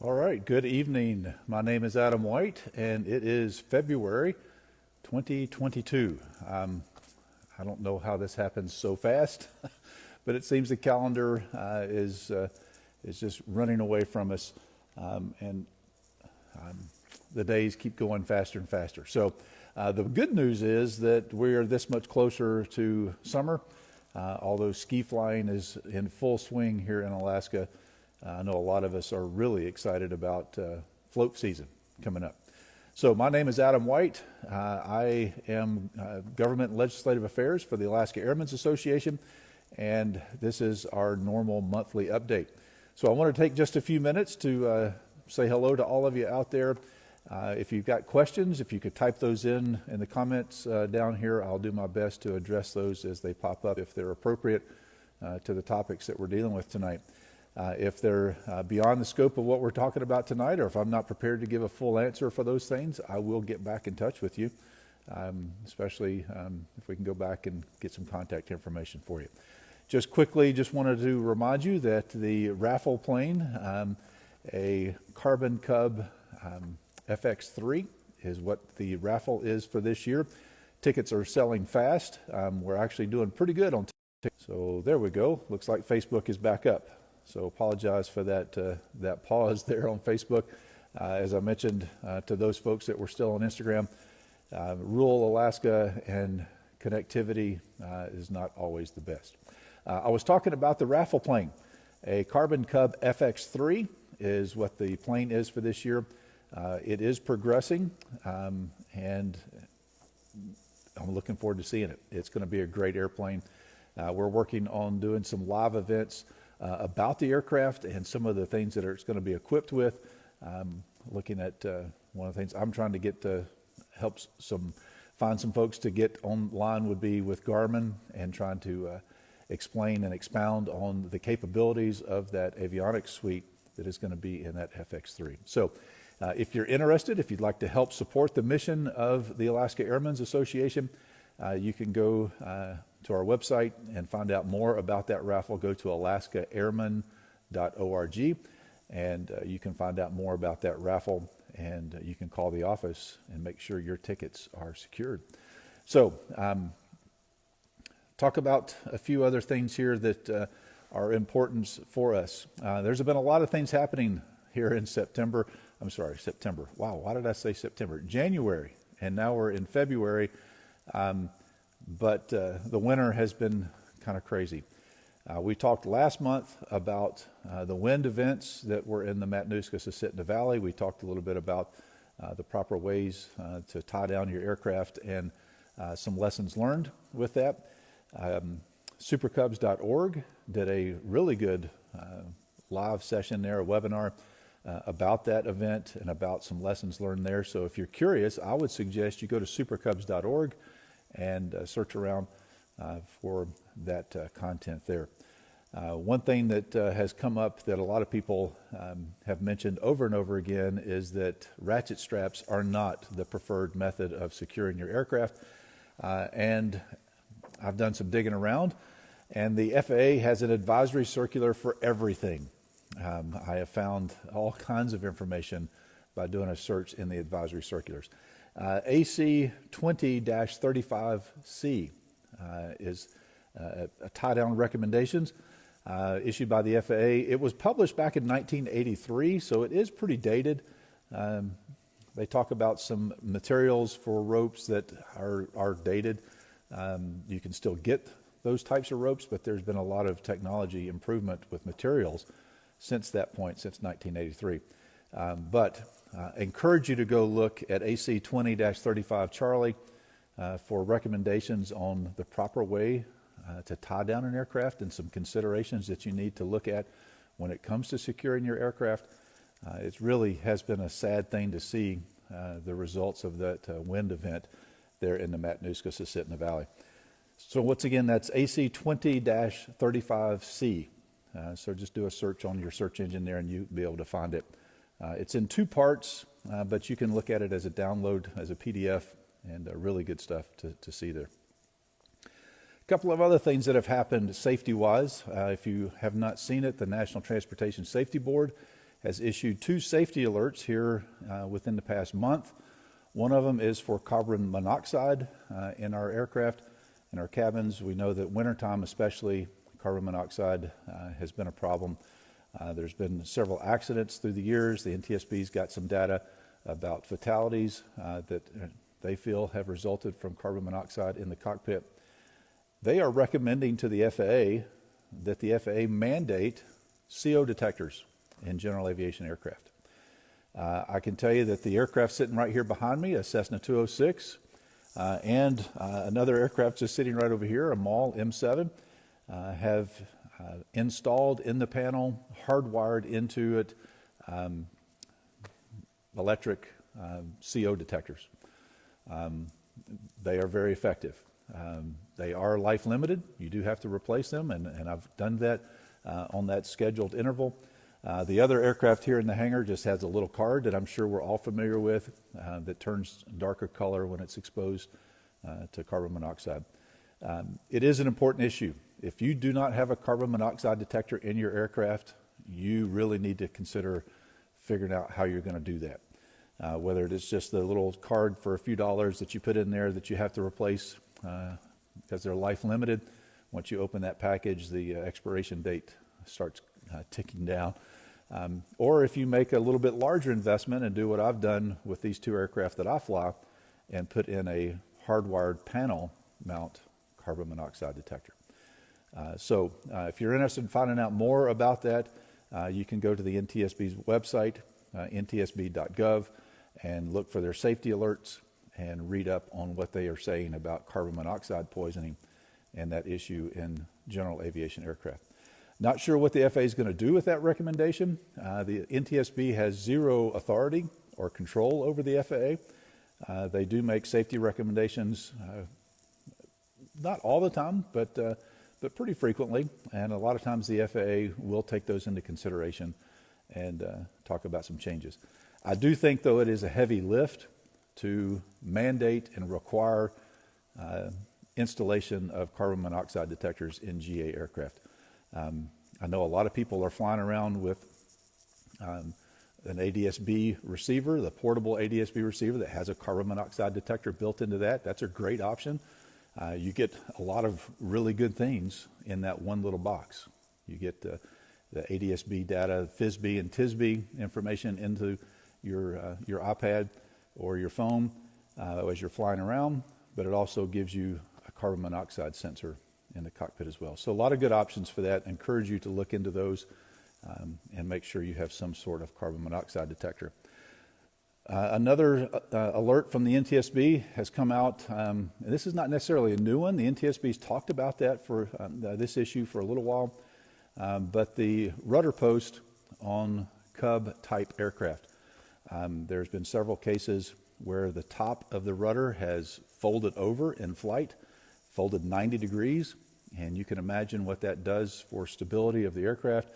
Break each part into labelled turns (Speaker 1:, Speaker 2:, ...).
Speaker 1: All right, good evening. My name is Adam White, and it is February 2022. I don't know how this happens so fast, but it seems the calendar is just running away from us, and the days keep going faster and faster. So the good news is that we're this much closer to summer, although ski flying is in full swing here in Alaska. I know a lot of us are really excited about float season coming up. So my name is Adam White. I am Government and Legislative Affairs for the Alaska Airmen's Association, and this is our normal monthly update. So I want to take just a few minutes to say hello to all of you out there. If you've got questions, if you could type those in the comments down here, I'll do my best to address those as they pop up if they're appropriate to the topics that we're dealing with tonight. If they're beyond the scope of what we're talking about tonight, or if I'm not prepared to give a full answer for those things, I will get back in touch with you, especially if we can go back and get some contact information for you. Just quickly, just wanted to remind you that the Raffle plane, a Carbon Cub FX3, is what the raffle is for this year. Tickets are selling fast. We're actually doing pretty good on tickets. So there we go. Looks like Facebook is back up. So apologize for that pause there on Facebook. As I mentioned to those folks that were still on Instagram, rural Alaska and connectivity is not always the best. I was talking about the Raffle plane. A Carbon Cub FX3 is what the plane is for this year. It is progressing, and I'm looking forward to seeing it. It's going to be a great airplane. We're working on doing some live events about the aircraft and some of the things that it's going to be equipped with. Looking at one of the things I'm trying to get to help find some folks to get online would be with Garmin, and trying to explain and expound on the capabilities of that avionics suite that is going to be in that FX3. So if you're interested, if you'd like to help support the mission of the Alaska Airmen's Association, you can go to our website and find out more about that raffle. Go to alaskaairmen.org, and you can find out more about that raffle, and you can call the office and make sure your tickets are secured. So talk about a few other things here that are important for us. There's been a lot of things happening here in September. Wow, why did I say September? January, and now we're in February. But the winter has been kind of crazy. We talked last month about the wind events that were in the Matanuska-Susitna Valley. We talked a little bit about the proper ways to tie down your aircraft and some lessons learned with that. Supercubs.org did a really good live session there, a webinar about that event and about some lessons learned there. So if you're curious, I would suggest you go to supercubs.org and search around for that content there. One thing that has come up that a lot of people have mentioned over and over again is that ratchet straps are not the preferred method of securing your aircraft. And I've done some digging around, and the FAA has an advisory circular for everything. I have found all kinds of information by doing a search in the advisory circulars. AC 20-35C is a tie-down recommendations issued by the FAA. It was published back in 1983, so it is pretty dated. They talk about some materials for ropes that are dated. You can still get those types of ropes, but there's been a lot of technology improvement with materials since that point, since 1983. But encourage you to go look at AC 20-35 Charlie for recommendations on the proper way to tie down an aircraft and some considerations that you need to look at when it comes to securing your aircraft. It really has been a sad thing to see the results of that wind event there in the Matanuska-Susitna Valley. So once again, that's AC 20-35C. So just do a search on your search engine there and you'll be able to find it. It's in two parts, but you can look at it as a download, as a PDF, and really good stuff to see there. A couple of other things that have happened safety-wise. If you have not seen it, the National Transportation Safety Board has issued 2 safety alerts here within the past month. One of them is for carbon monoxide in our aircraft, in our cabins. We know that wintertime especially, carbon monoxide has been a problem. There's been several accidents through the years. The NTSB's got some data about fatalities that they feel have resulted from carbon monoxide in the cockpit. They are recommending to the FAA that the FAA mandate CO detectors in general aviation aircraft. I can tell you that the aircraft sitting right here behind me, a Cessna 206, and another aircraft just sitting right over here, a Maul M7, have installed in the panel, hardwired into it, electric CO detectors. They are very effective. They are life limited. You do have to replace them, and I've done that on that scheduled interval. The other aircraft here in the hangar just has a little card that I'm sure we're all familiar with that turns darker color when it's exposed to carbon monoxide. It is an important issue. If you do not have a carbon monoxide detector in your aircraft, you really need to consider figuring out how you're going to do that. Whether it's just the little card for a few dollars that you put in there that you have to replace because they're life limited. Once you open that package, the expiration date starts ticking down. Or if you make a little bit larger investment and do what I've done with these 2 aircraft that I fly and put in a hardwired panel mount carbon monoxide detector. So if you're interested in finding out more about that, you can go to the NTSB's website, ntsb.gov, and look for their safety alerts and read up on what they are saying about carbon monoxide poisoning and that issue in general aviation aircraft. Not sure what the FAA is going to do with that recommendation. The NTSB has zero authority or control over the FAA. They do make safety recommendations, not all the time, but pretty frequently. And a lot of times the FAA will take those into consideration and talk about some changes. I do think, though, it is a heavy lift to mandate and require installation of carbon monoxide detectors in GA aircraft. I know a lot of people are flying around with an ADSB receiver, the portable ADSB receiver that has a carbon monoxide detector built into that. That's a great option. You get a lot of really good things in that one little box. You get the ADSB data, FISB and TSB information into your iPad or your phone as you're flying around, but it also gives you a carbon monoxide sensor in the cockpit as well. So a lot of good options for that. I encourage you to look into those and make sure you have some sort of carbon monoxide detector. Another alert from the NTSB has come out, and this is not necessarily a new one. The NTSB's talked about that for this issue for a little while, but the rudder post on Cub type aircraft. There's been several cases where the top of the rudder has folded over in flight, folded 90 degrees, and you can imagine what that does for stability of the aircraft.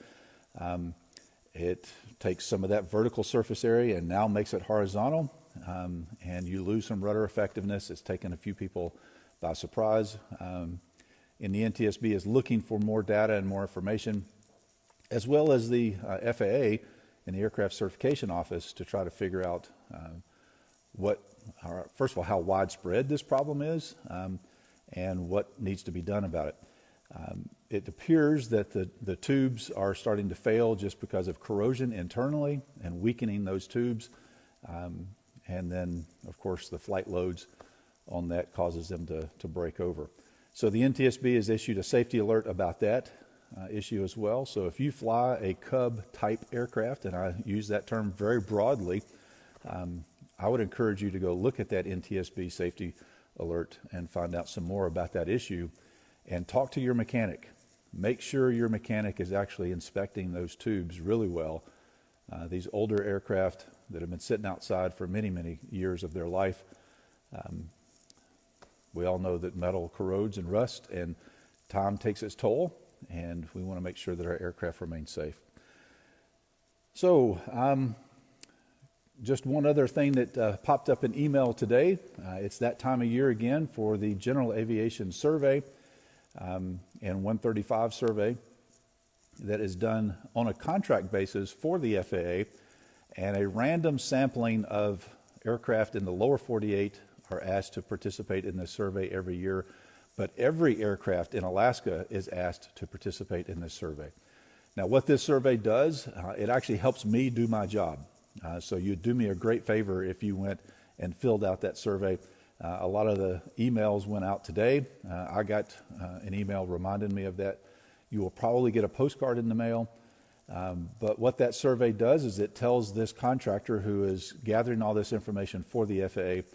Speaker 1: It takes some of that vertical surface area and now makes it horizontal, and you lose some rudder effectiveness. It's taken a few people by surprise. And the NTSB is looking for more data and more information, as well as the FAA and the Aircraft Certification Office to try to figure out first of all, how widespread this problem is and what needs to be done about it. It appears that the tubes are starting to fail just because of corrosion internally and weakening those tubes. And then, of course, the flight loads on that causes them to break over. So the NTSB has issued a safety alert about that issue as well. So if you fly a Cub type aircraft, and I use that term very broadly, I would encourage you to go look at that NTSB safety alert and find out some more about that issue and talk to your mechanic. Make sure your mechanic is actually inspecting those tubes really well. These older aircraft that have been sitting outside for many, many years of their life, we all know that metal corrodes and rusts, and time takes its toll, and we want to make sure that our aircraft remain safe. So, just one other thing that popped up in email today. It's that time of year again for the General Aviation Survey and 135 survey. that is done on a contract basis for the FAA, and a random sampling of aircraft in the lower 48 are asked to participate in this survey every year, but every aircraft in Alaska is asked to participate in this survey. Now, what this survey does, it actually helps me do my job. So you'd do me a great favor if you went and filled out that survey. A lot of the emails went out today. I got an email reminding me of that. You will probably get a postcard in the mail. But what that survey does is it tells this contractor who is gathering all this information for the FAA,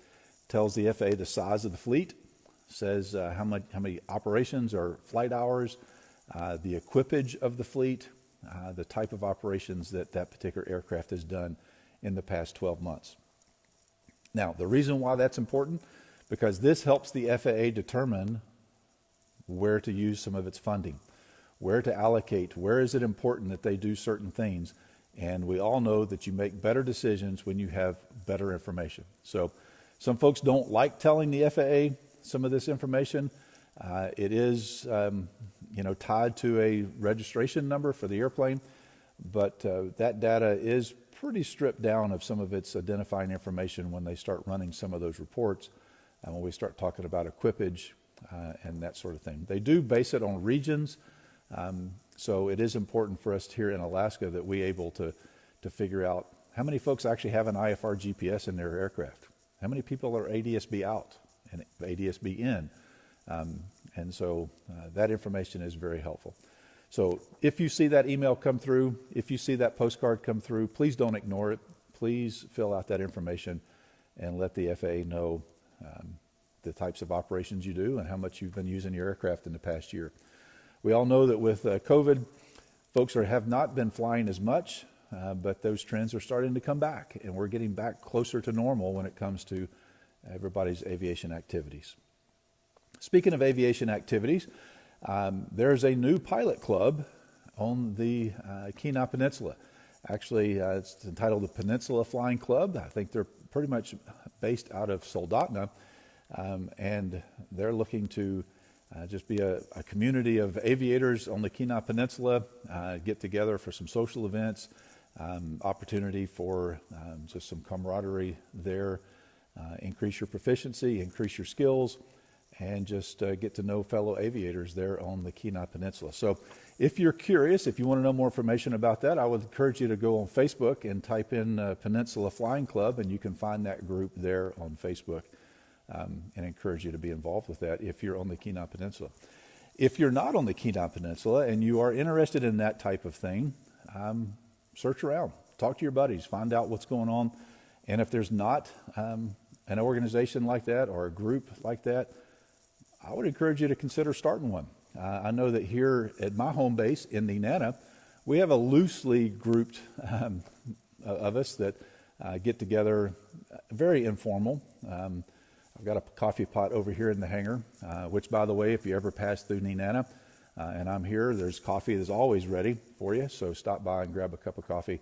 Speaker 1: tells the FAA the size of the fleet, says how many operations or flight hours, the equipage of the fleet, the type of operations that particular aircraft has done in the past 12 months. Now, the reason why that's important, because this helps the FAA determine where to use some of its funding, where to allocate, where is it important that they do certain things. And we all know that you make better decisions when you have better information. So some folks don't like telling the FAA some of this information. It is tied to a registration number for the airplane, but that data is pretty stripped down of some of its identifying information when they start running some of those reports, and when we start talking about equipage and that sort of thing. They do base it on regions, so it is important for us here in Alaska that we able to figure out how many folks actually have an IFR GPS in their aircraft, how many people are ADSB out and ADSB in, and so that information is very helpful. So if you see that email come through, if you see that postcard come through, please don't ignore it. Please fill out that information and let the FAA know the types of operations you do and how much you've been using your aircraft in the past year. We all know that with COVID, folks have not been flying as much, but those trends are starting to come back, and we're getting back closer to normal when it comes to everybody's aviation activities. Speaking of aviation activities, there's a new pilot club on the Kenai Peninsula. Actually, it's entitled the Peninsula Flying Club. I think they're pretty much based out of Soldotna, and they're looking to just be a community of aviators on the Kenai Peninsula, get together for some social events, opportunity for just some camaraderie there, increase your proficiency, increase your skills, and just get to know fellow aviators there on the Kenai Peninsula. So if you're curious, if you want to know more information about that, I would encourage you to go on Facebook and type in Peninsula Flying Club, and you can find that group there on Facebook, and encourage you to be involved with that if you're on the Kenai Peninsula. If you're not on the Kenai Peninsula and you are interested in that type of thing, search around, talk to your buddies, find out what's going on. And if there's not an organization like that or a group like that, I would encourage you to consider starting one. I know that here at my home base in Nenana, we have a loosely grouped of us that get together, very informal. I've got a coffee pot over here in the hangar, which, by the way, if you ever pass through Nenana and I'm here, there's coffee that's always ready for you, so stop by and grab a cup of coffee.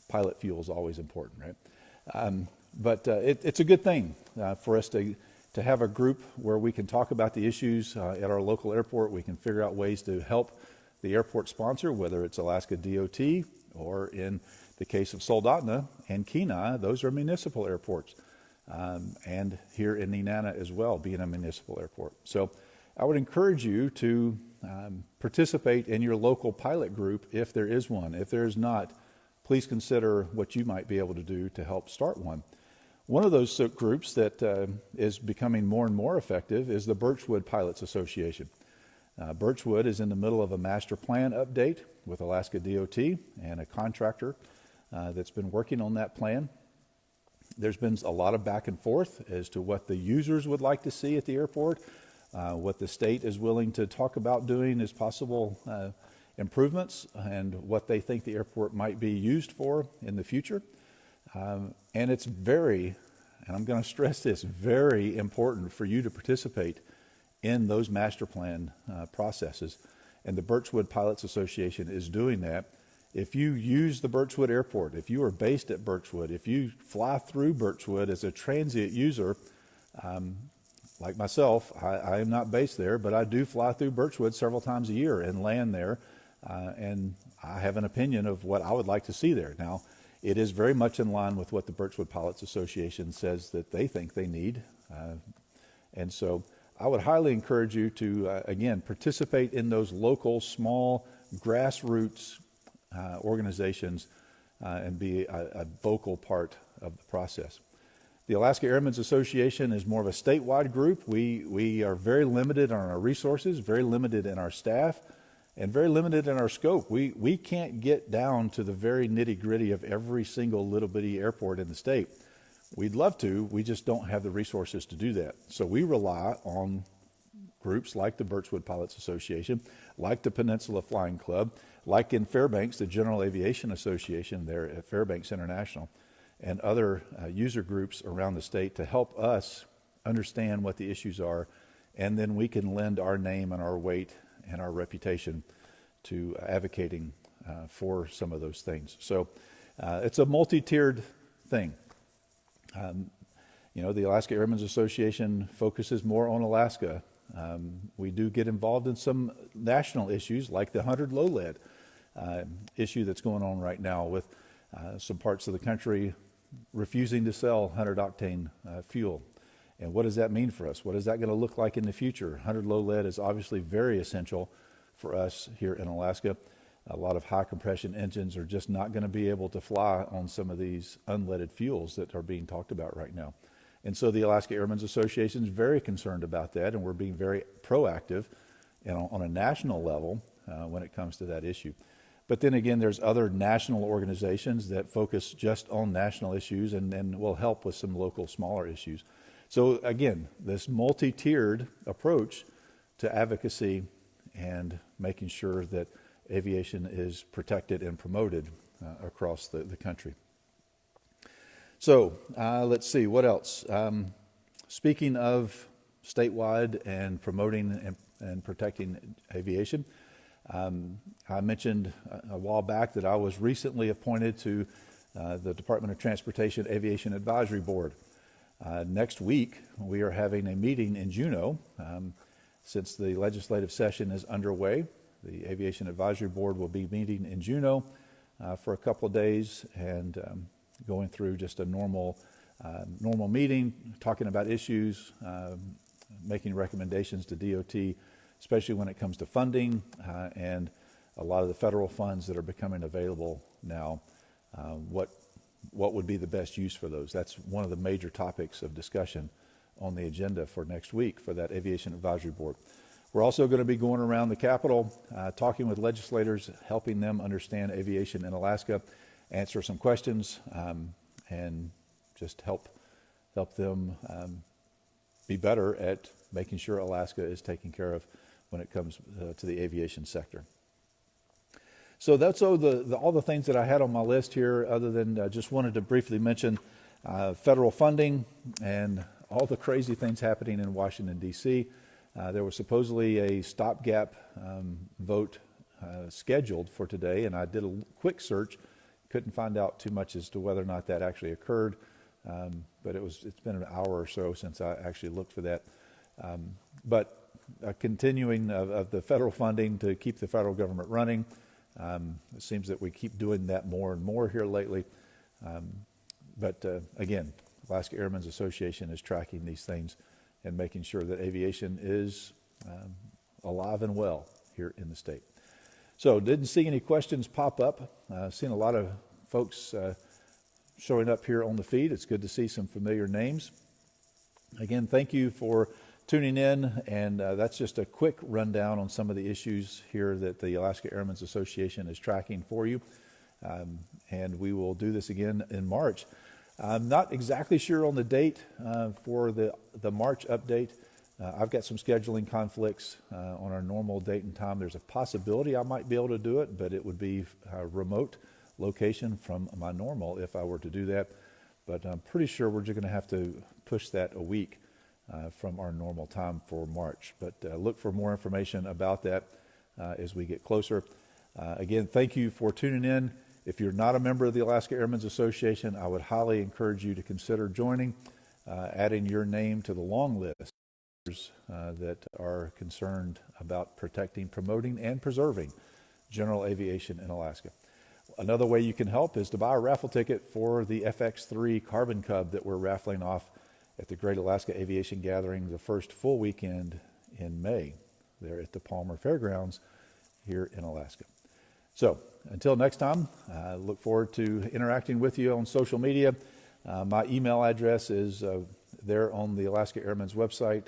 Speaker 1: Pilot fuel is always important, right? But it's a good thing for us to have a group where we can talk about the issues at our local airport. We can figure out ways to help the airport sponsor, whether it's Alaska DOT or in the case of Soldotna and Kenai, those are municipal airports. And here in Nenana as well, being a municipal airport. So I would encourage you to participate in your local pilot group if there is one. If there is not, please consider what you might be able to do to help start one. One of those groups that is becoming more and more effective is the Birchwood Pilots Association. Birchwood is in the middle of a master plan update with Alaska DOT and a contractor that's been working on that plan. There's been a lot of back and forth as to what the users would like to see at the airport, what the state is willing to talk about doing as possible improvements, and what they think the airport might be used for in the future. And it's very, and I'm going to stress this, very important for you to participate in those master plan processes. And the Birchwood Pilots Association is doing that. If you use the Birchwood Airport, if you are based at Birchwood, if you fly through Birchwood as a transient user, like myself, I am not based there, but I do fly through Birchwood several times a year and land there and I have an opinion of what I would like to see there. Now, it is very much in line with what the Birchwood Pilots Association says that they think they need. And so I would highly encourage you to, again, participate in those local, small, grassroots organizations and be a vocal part of the process. The Alaska Airmen's Association is more of a statewide group. We are very limited on our resources, very limited in our staff, and very limited in our scope. We can't get down to the very nitty-gritty of every single little bitty airport in the state. We'd love to, we just don't have the resources to do that. So we rely on groups like the Birchwood Pilots Association, like the Peninsula Flying Club, like in Fairbanks, the General Aviation Association there at Fairbanks International, and other user groups around the state to help us understand what the issues are, and then we can lend our name and our weight and our reputation to advocating for some of those things. So it's a multi-tiered thing. The Alaska Airmen's Association focuses more on Alaska. We do get involved in some national issues like the 100 low lead issue that's going on right now with some parts of the country refusing to sell 100 octane fuel. And what does that mean for us? What is that going to look like in the future? 100 low lead is obviously very essential for us here in Alaska. A lot of high compression engines are just not going to be able to fly on some of these unleaded fuels that are being talked about right now. And so the Alaska Airmen's Association is very concerned about that, and we're being very proactive on a national level when it comes to that issue. But then again, there's other national organizations that focus just on national issues and will help with some local smaller issues. So again, this multi-tiered approach to advocacy and making sure that aviation is protected and promoted across the country. So let's see, what else? Speaking of statewide and promoting and protecting aviation, I mentioned a while back that I was recently appointed to the Department of Transportation Aviation Advisory Board. Next week, we are having a meeting in Juneau. Since the legislative session is underway, the Aviation Advisory Board will be meeting in Juneau for a couple of days and going through just a normal meeting, talking about issues, making recommendations to DOT, especially when it comes to funding and a lot of the federal funds that are becoming available now. What would be the best use for those? That's one of the major topics of discussion on the agenda for next week for that Aviation Advisory Board. We're also going to be going around the Capitol, talking with legislators, helping them understand aviation in Alaska, answer some questions, and just help them be better at making sure Alaska is taken care of when it comes to the aviation sector. So that's all the things that I had on my list here, other than just wanted to briefly mention federal funding and all the crazy things happening in Washington, D.C. There was supposedly a stopgap vote scheduled for today, and I did a quick search. Couldn't find out too much as to whether or not that actually occurred, but it's been an hour or so since I actually looked for that. But continuing of the federal funding to keep the federal government running. It seems that we keep doing that more and more here lately. But again, Alaska Airmen's Association is tracking these things and making sure that aviation is alive and well here in the state. So didn't see any questions pop up. Seen a lot of folks showing up here on the feed. It's good to see some familiar names. Again, thank you for tuning in, and that's just a quick rundown on some of the issues here that the Alaska Airmen's Association is tracking for you. And we will do this again in March. I'm not exactly sure on the date for the March update. I've got some scheduling conflicts on our normal date and time. There's a possibility I might be able to do it, but it would be a remote location from my normal if I were to do that. But I'm pretty sure we're just going to have to push that a week from our normal time for March. But look for more information about that as we get closer. Again, thank you for tuning in. If you're not a member of the Alaska Airmen's Association, I would highly encourage you to consider joining, adding your name to the long list that are concerned about protecting, promoting, and preserving general aviation in Alaska. Another way you can help is to buy a raffle ticket for the FX3 Carbon Cub that we're raffling off at the Great Alaska Aviation Gathering the first full weekend in May there at the Palmer Fairgrounds here in Alaska. So until next time, I look forward to interacting with you on social media. My email address is there on the Alaska Airmen's website.